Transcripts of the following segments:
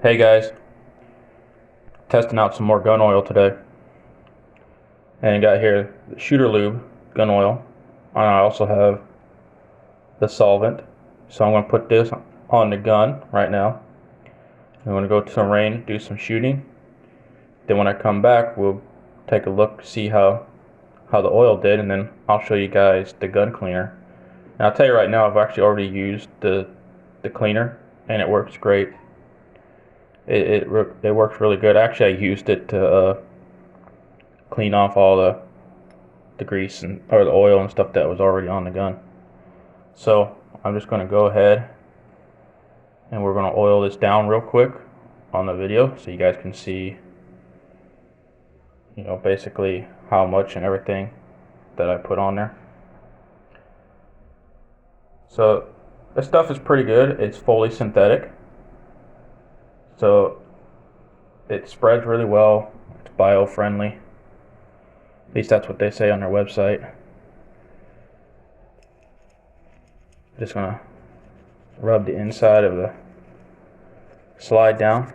Hey guys, testing out some more gun oil today, and got here the Shooter Lube gun oil, and I also have the Solvent. So I'm going to put this on the gun right now. I'm going to go to some range, do some shooting. Then when I come back, we'll take a look, see how the oil did, and then I'll show you guys the gun cleaner. And I'll tell you right now, I've actually already used the cleaner, and it works great. It works really good. Actually, I used it to clean off all the grease or the oil and stuff that was already on the gun. So I'm just going to go ahead and we're going to oil this down real quick on the video so you guys can see, basically how much and everything that I put on there. So this stuff is pretty good. It's fully synthetic, so it spreads really well. It's bio-friendly. At least that's what they say on their website. Just gonna rub the inside of the slide down.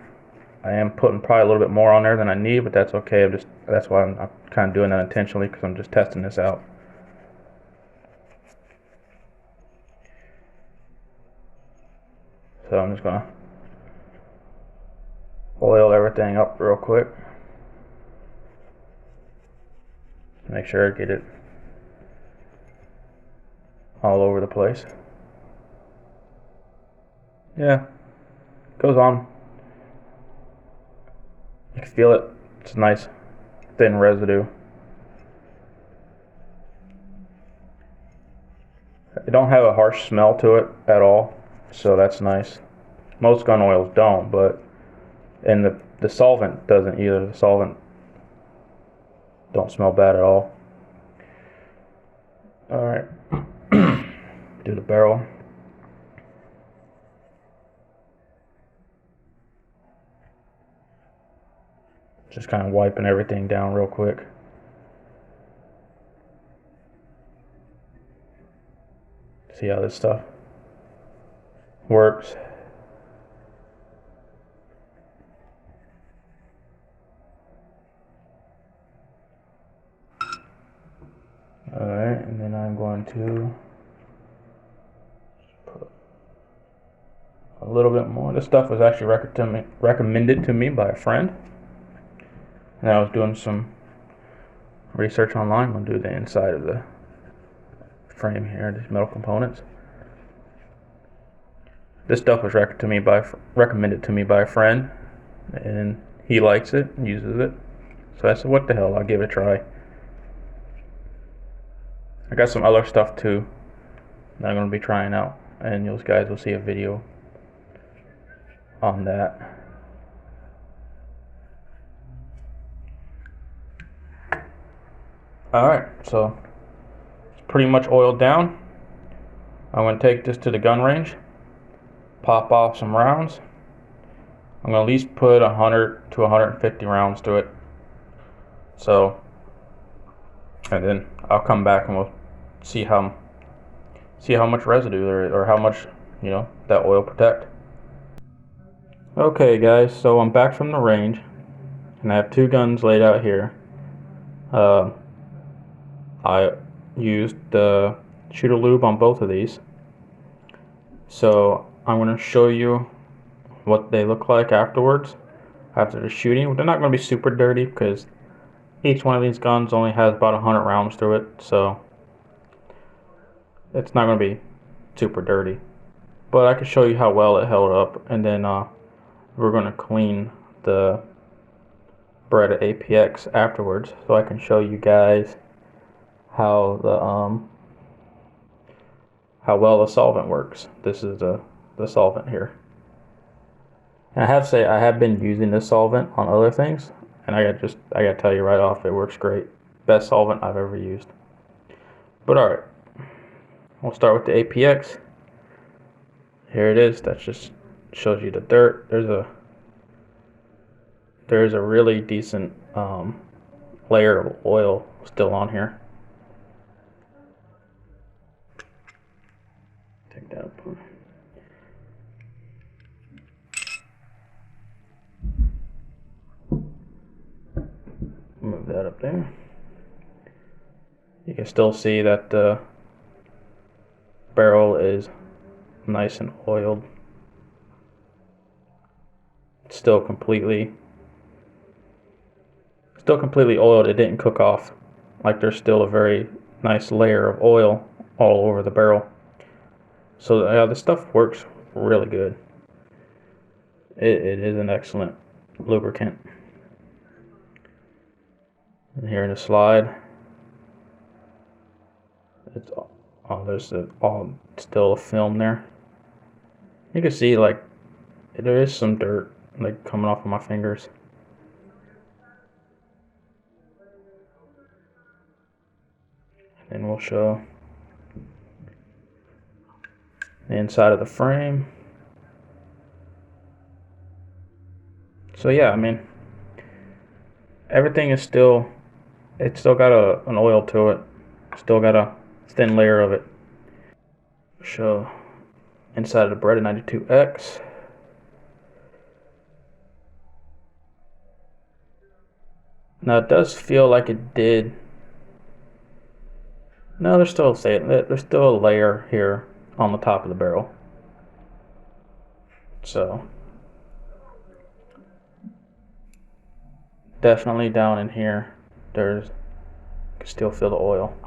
I am putting probably a little bit more on there than I need, but that's okay. That's why I'm kind of doing that intentionally, because I'm just testing this out. So I'm just gonna oil everything up real quick. Make sure I get it all over the place. Yeah, goes on. You can feel it. It's a nice thin residue. It don't have a harsh smell to it at all, so that's nice. Most gun oils don't, and the solvent doesn't either. The solvent don't smell bad at all. All right, do the barrel. Just kind of wiping everything down real quick. See how this stuff works. Alright, and then I'm going to put a little bit more. This stuff was actually recommended to me by a friend. And I was doing some research online. I'm going to do the inside of the frame here, these metal components. This stuff was recommended to me by a friend, and he likes it and uses it. So I said, what the hell, I'll give it a try. I got some other stuff too that I'm going to be trying out, and you guys will see a video on that. Alright, so it's pretty much oiled down. I'm going to take this to the gun range, pop off some rounds. I'm going to at least put 100 to 150 rounds to it. So, and then I'll come back and we'll see how much residue there is, or how much, that oil protect. Okay guys, so I'm back from the range, and I have two guns laid out here. I used the Shooter Lube on both of these. So I'm going to show you what they look like afterwards, after the shooting. They're not going to be super dirty because each one of these guns only has about 100 rounds through it, so it's not going to be super dirty. But I can show you how well it held up, and then we're going to clean the Beretta APX afterwards, so I can show you guys how well the solvent works. This is the solvent here. And I have to say, I have been using this solvent on other things, and I gotta tell you right off, it works great. Best solvent I've ever used. But alright, we'll start with the APX. Here it is. That just shows you the dirt. There's a really decent layer of oil still on here. Take that apart. that up there. You can still see that the barrel is nice and oiled. It's still completely oiled. It didn't cook off. Like, there's still a very nice layer of oil all over the barrel. So yeah, this stuff works really good. It is an excellent lubricant. And here in the slide, it's there's still a film there. You can see, like, there is some dirt like coming off of my fingers. And we'll show the inside of the frame. So yeah, I mean, everything is still, it's still got an oil to it. Still got a thin layer of it. Show inside of the Beretta 92X. Now it does feel like it did. No, there's still a layer here on the top of the barrel. So definitely down in here, you can still feel the oil.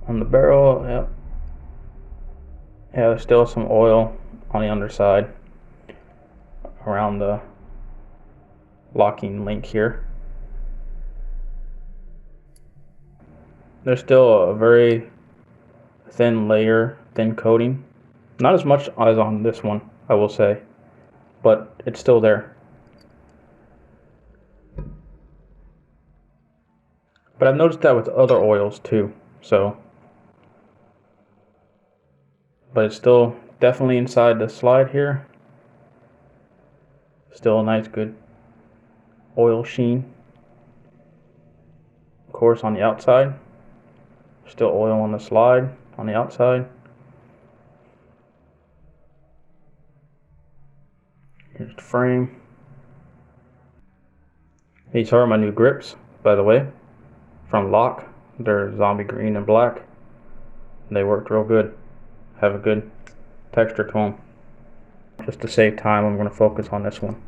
On the barrel, yep. Yeah, there's still some oil on the underside around the locking link here. There's still a very thin layer, thin coating. Not as much as on this one, I will say, but it's still there. But I've noticed that with other oils too, so. But it's still definitely inside the slide here. Still a nice good oil sheen. Of course, on the outside, still oil on the slide on the outside. Here's the frame. These are my new grips, by the way, from Lock. They're zombie green and black. They worked real good. Have a good texture to them. Just to save time, I'm going to focus on this one.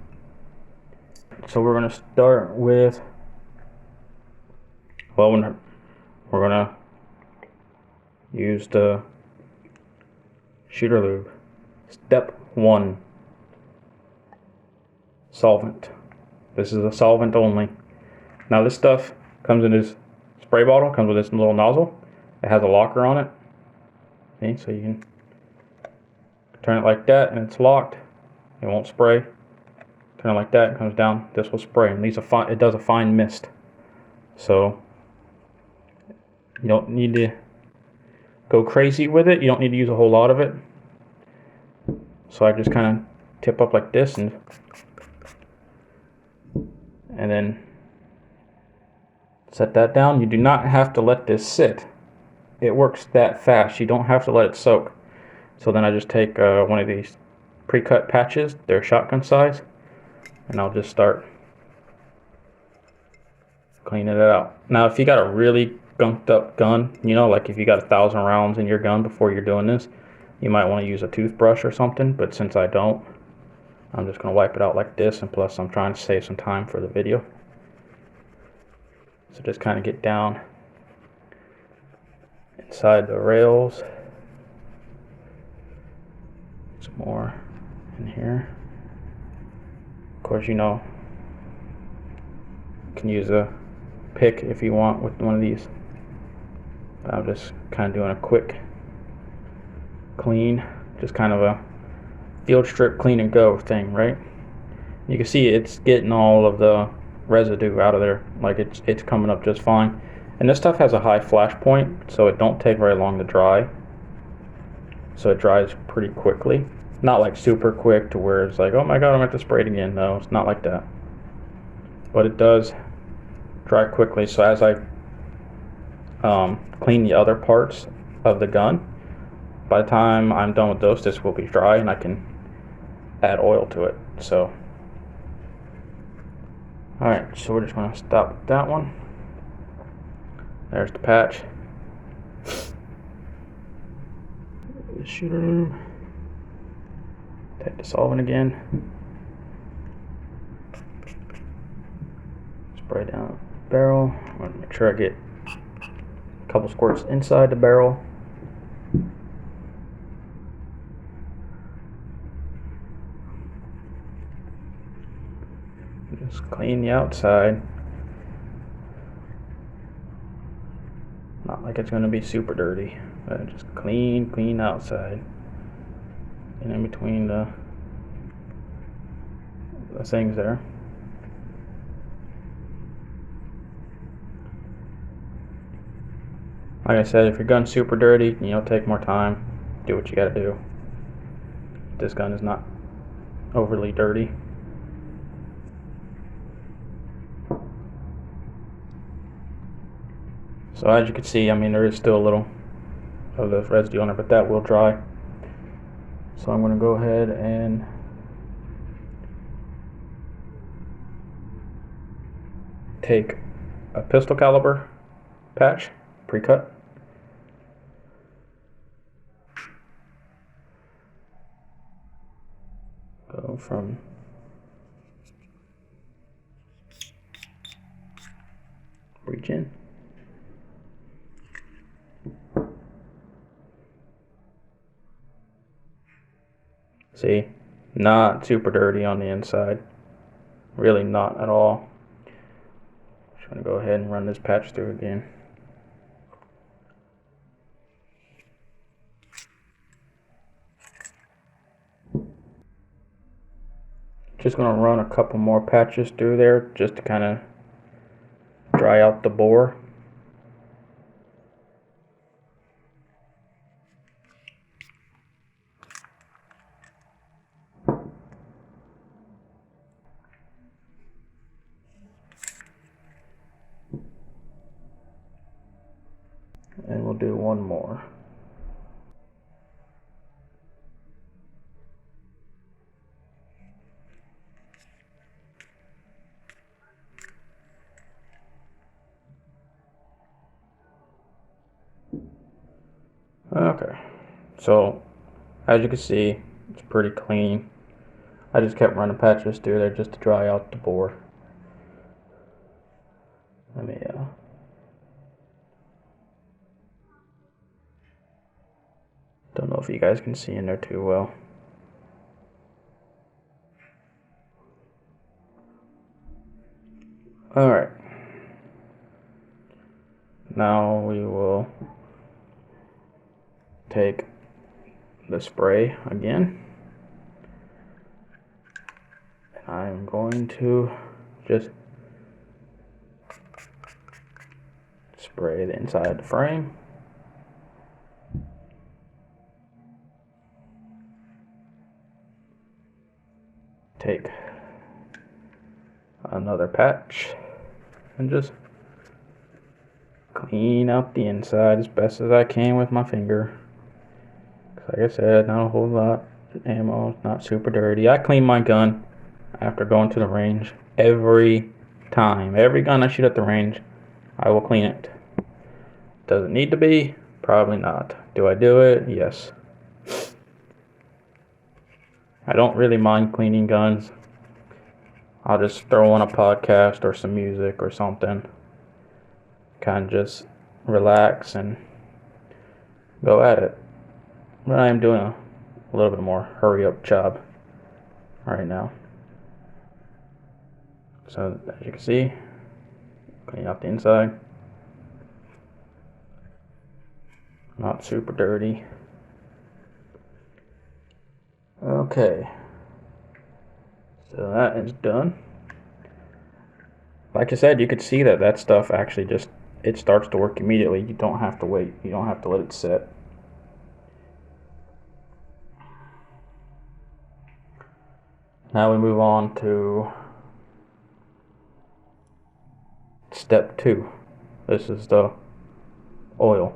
So we're going to start with, well, we're going to use the shooter lube. Step 1, solvent. This is a solvent only. Now this stuff comes in this spray bottle, comes with this little nozzle. It has a locker on it. See, so you can turn it like that and it's locked. It won't spray. Turn it like that, it comes down. This will spray, and it does a fine mist. So you don't need to go crazy with it. You don't need to use a whole lot of it. So I just kind of tip up like this and then set that down. You do not have to let this sit. It works that fast. You don't have to let it soak. So then I just take one of these pre-cut patches. They're shotgun size, and I'll just start cleaning it out. Now, if you got a really gunked up gun, you know, like if you got 1,000 rounds in your gun before you're doing this, you might want to use a toothbrush or something. But since I don't, I'm just going to wipe it out like this. And plus, I'm trying to save some time for the video. So just kind of get down inside the rails. Some more in here. Of course, you know, you can use a pick if you want with one of these. But I'm just kind of doing a quick clean, just kind of a field strip clean and go thing, right? You can see it's getting all of the residue out of there. Like it's coming up just fine. And this stuff has a high flash point, so it don't take very long to dry. So it dries pretty quickly. Not like super quick to where it's like, oh my god, I'm going to have to spray it again. No, it's not like that. But it does dry quickly. So as I clean the other parts of the gun. By the time I'm done with those, this will be dry and I can add oil to it. So, alright, so we're just going to stop with that one. There's the patch. The shooter lube. Take the solvent again. Spray down the barrel. I'm going to make sure I get a couple squirts inside the barrel. Just clean the outside. Not like it's going to be super dirty, but just clean outside. And in between the things there. Like I said, if your gun's super dirty, take more time. Do what you gotta do. This gun is not overly dirty. So as you can see, there is still a little of the residue on it, but that will dry. So I'm going to go ahead and take a pistol caliber patch, pre-cut. Go from reach in. See, not super dirty on the inside. Really not at all. Just going to go ahead and run this patch through again. Just going to run a couple more patches through there just to kind of dry out the bore. And we'll do one more. Okay, so as you can see, it's pretty clean. I just kept running patches through there just to dry out the bore. Let me don't know if you guys can see in there too well. Alright, now we will take the spray again. I'm going to just spray the inside of the frame. Take another patch and just clean out the inside as best as I can with my finger. Like I said, not a whole lot of ammo, not super dirty. I clean my gun after going to the range every time. Every gun I shoot at the range, I will clean it. Does it need to be? Probably not. Do I do it? Yes. I don't really mind cleaning guns. I'll just throw on a podcast or some music or something. Kind of just relax and go at it. But I am doing a little bit more hurry up job right now. So as you can see, clean out the inside. Not super dirty. Okay. So that is done. Like I said, you could see that stuff actually just, it starts to work immediately. You don't have to wait. You don't have to let it sit. Now we move on to step 2. This is the oil.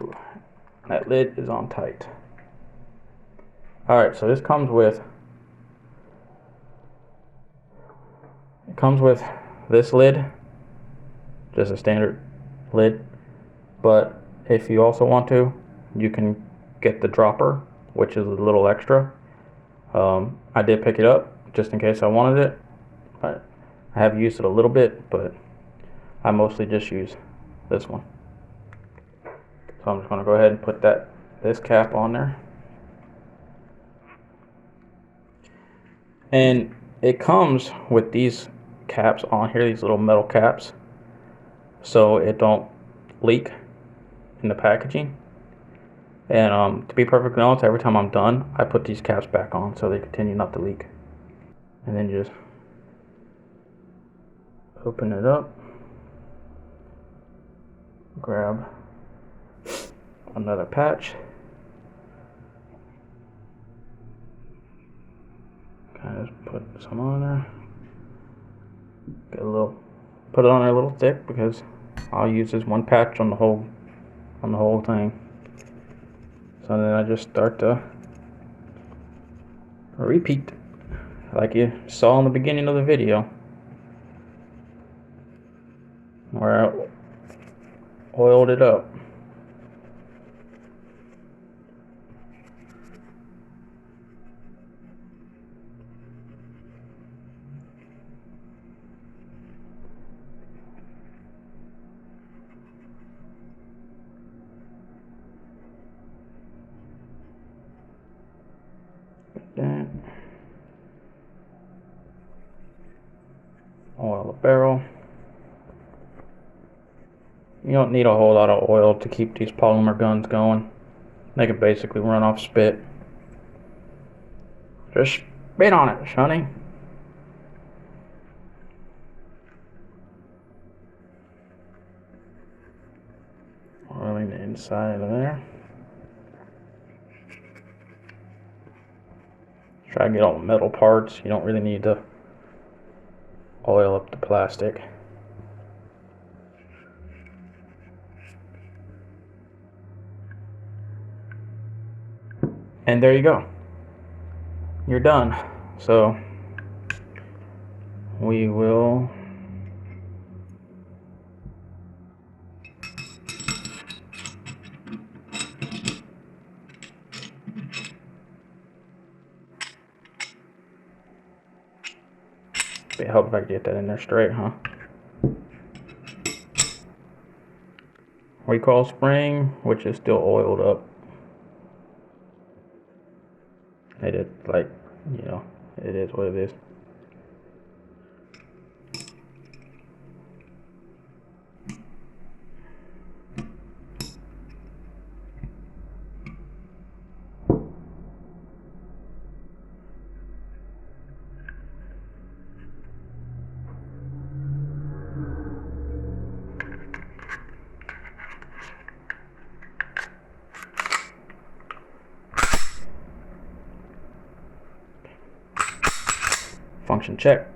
Ooh, that lid is on tight. Alright, so this comes with this lid, just a standard lid, but if you also want to, you can get the dropper, which is a little extra. I did pick it up just in case I wanted it. I have used it a little bit, but I mostly just use this one. So I'm just going to go ahead and put this cap on there. And it comes with these caps on here, these little metal caps, so it don't leak in the packaging. And to be perfectly honest, every time I'm done, I put these caps back on so they continue not to leak. And then just open it up, grab another patch, kind of just put some on there, put it on there a little thick because I'll use this one patch on the whole thing. So then I just start to repeat like you saw in the beginning of the video, where I oiled it up. That. Oil the barrel. You don't need a whole lot of oil to keep these polymer guns going. They can basically run off spit. Just spit on it, sonny. Oiling the inside of there. Try to get all the metal parts. You don't really need to oil up the plastic. And there you go. You're done. So we will help if I can get that in there straight, huh? Recoil spring, which is still oiled up. It is like, you know, it is what it is. Function check.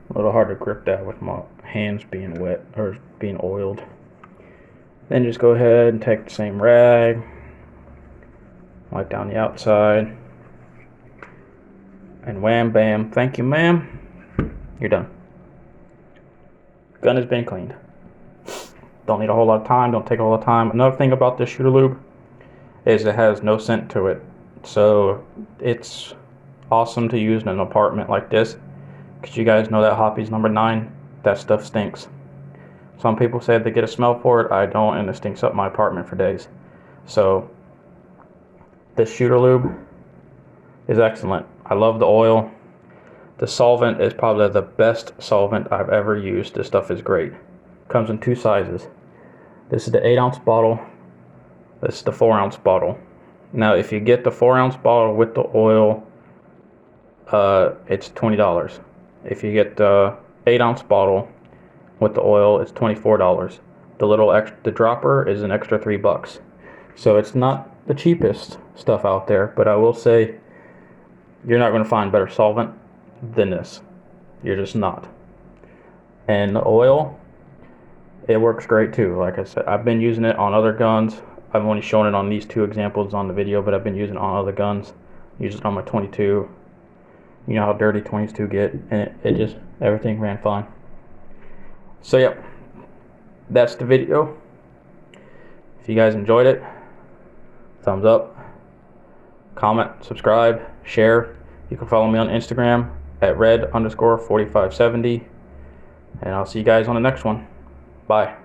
A little hard to grip that with my hands being wet or being oiled. Then just go ahead and take the same rag, wipe down the outside, and wham bam, thank you ma'am, you're done. Gun has been cleaned. Don't need a whole lot of time, don't take a whole lot of time. Another thing about this shooter lube is it has no scent to it, so it's awesome to use in an apartment like this, because you guys know that Hoppy's number 9, that stuff stinks. Some people say they get a smell for it, I don't, and it stinks up my apartment for days. So this shooter lube is excellent. I love the oil. The solvent is probably the best solvent I've ever used. This stuff is great. Comes in 2 sizes. This is the 8-ounce bottle. This is the 4-ounce bottle. Now, if you get the 4-ounce bottle with the oil, it's $20. If you get the 8-ounce bottle with the oil, it's $24. The little extra, the dropper is an extra $3. So it's not the cheapest stuff out there, but I will say you're not going to find better solvent than this. You're just not. And the oil, it works great too. Like I said, I've been using it on other guns. I've only shown it on these 2 examples on the video, but I've been using it on other guns. Use it on my 22. You know how dirty 22 get, and it just, everything ran fine. So yep, that's the video. If you guys enjoyed it, thumbs up, comment, subscribe, share. You can follow me on Instagram at red_4570, and I'll see you guys on the next one. Bye.